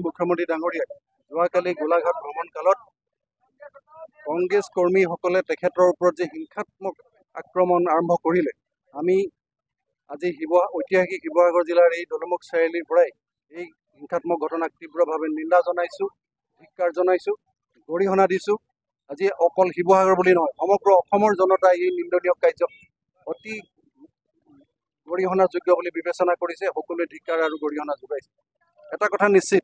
মুখ্যমন্ত্ৰী ডাঙৰীয়াই যোৱাকালি গোলাঘাট ভ্ৰমণ কালত কংগ্ৰেছ কৰ্মীসকলে তেখেতৰ ওপৰত যে হিংসাত্মক আক্ৰমণ আৰম্ভ কৰিলে, আমি আজি ঐতিহাসিক শিৱসাগৰ জিলাৰ এই দলমুখ চাৰিআলিৰ পৰাই এই হিংসাত্মক ঘটনাক তীব্ৰভাৱে নিন্দা জনাইছোঁ, ধিক্কাৰ জনাইছোঁ, গৰিহণা দিছোঁ। আজি অকল শিৱসাগৰ বুলি নহয়, সমগ্ৰ অসমৰ জনতাই এই নিন্দনীয় কাৰ্য অতি গৰিহণাযোগ্য বুলি বিবেচনা কৰিছে, সকলোৱে ধিক্কাৰ আৰু গৰিহণা যোগাইছে। এটা কথা নিশ্চিত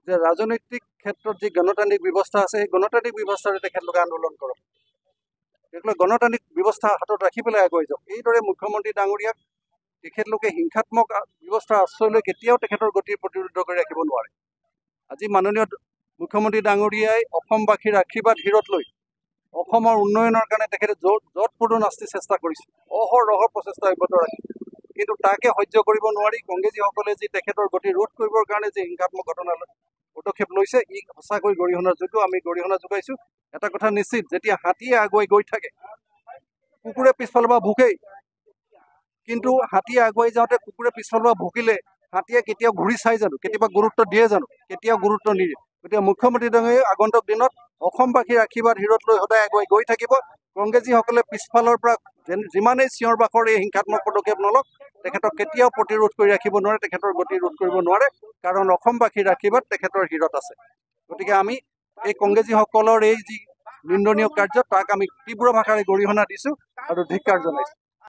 যে ৰাজনৈতিক ক্ষেত্ৰত যি গণতান্ত্ৰিক ব্যৱস্থা আছে, সেই গণতান্ত্ৰিক ব্যৱস্থাৰে তেখেতলোকে আন্দোলন কৰক, তেখেতলোকে গণতান্ত্ৰিক ব্যৱস্থা হাতত ৰাখি পেলাই আগুৱাই যাওক। এইদৰে মুখ্যমন্ত্ৰী ডাঙৰীয়াক তেখেতলোকে হিংসাত্মক ব্যৱস্থাৰ আশ্ৰয় লৈ কেতিয়াও তেখেতৰ গতিৰ প্ৰতিৰোধ কৰি ৰাখিব নোৱাৰে। আজি মাননীয় মুখ্যমন্ত্ৰী ডাঙৰীয়াই অসমবাসীৰ আশীৰ্বাদ হিৰত লৈ অসমৰ উন্নয়নৰ কাৰণে তেখেতে য'ত পদো নাস্তি চেষ্টা কৰিছে, অহৰহ প্ৰচেষ্টা অব্যাহত ৰাখিছে। কিন্তু তাকে সহ্য কৰিব নোৱাৰি কংগ্ৰেছীসকলে যি তেখেতৰ গতি ৰোধ কৰিবৰ কাৰণে যি হিংসাত্মক ঘটনা পদক্ষেপ লৈছে, ই সঁচাকৈ গৰিহণাৰ যোগ্য। আমি গৰিহণা যোগাইছোঁ। এটা কথা নিশ্চিত, যেতিয়া হাতীয়ে আগুৱাই গৈ থাকে, কুকুৰে পিছফালৰ পৰা ভুকেই, কিন্তু হাতীয়ে আগুৱাই যাওঁতে কুকুৰে পিছফালৰ পৰা ভুকিলে হাতীয়ে কেতিয়াও ঘূৰি চাই জানো, কেতিয়াবা গুৰুত্ব দিয়ে জানো? কেতিয়াও গুৰুত্ব নিদিয়ে। গতিকে মুখ্যমন্ত্ৰী ডাঙৰীয়াই আগন্তুক দিনত অসমবাসীৰ আশীৰ্বাদ হিৰত লৈ সদায় আগুৱাই গৈ থাকিব। কংগ্ৰেছীসকলে পিছফালৰ পৰা যিমানেই চিঞৰ বাখৰ এই হিংসাত্মক পদক্ষেপ নলওক, তেখেতক কেতিয়াও প্ৰতিৰোধ কৰি ৰাখিব নোৱাৰে, তেখেতৰ গতি ৰোধ কৰিব নোৱাৰে, কাৰণ অসমবাসীৰ আশীৰ্বাদ তেখেতৰ হিৰত আছে। গতিকে আমি এই কংগ্ৰেছীসকলৰ এই যি নিন্দনীয় কাৰ্য, তাক আমি তীব্ৰ ভাষাৰে গৰিহণা দিছোঁ আৰু ধিক্কাৰ জনাইছোঁ।